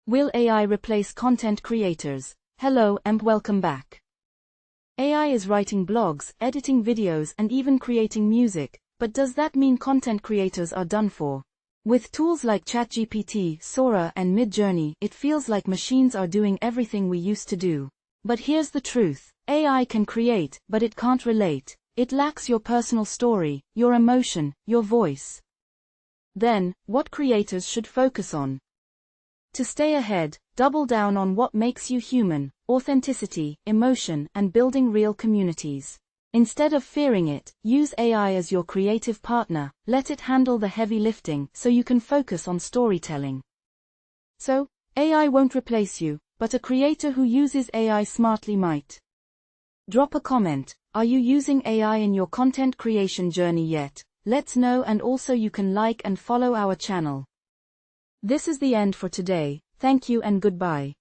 Will AI replace content creators? Hello and welcome back. AI is writing blogs, editing videos and even creating music, but does that mean content creators are done for? With tools like ChatGPT, Sora and Midjourney, it feels like machines are doing everything we used to do. But here's the truth. AI can create, but it can't relate. It lacks your personal story, your emotion, your voice. Then, what creators should focus on? To stay ahead, double down on what makes you human: authenticity, emotion, and building real communities. Instead of fearing it, use AI as your creative partner. Let it handle the heavy lifting so you can focus on storytelling. So, AI won't replace you, but a creator who uses AI smartly might. Drop a comment. Are you using AI in your content creation journey yet? Let's know, and also you can like and follow our channel. This is the end for today. Thank you and goodbye.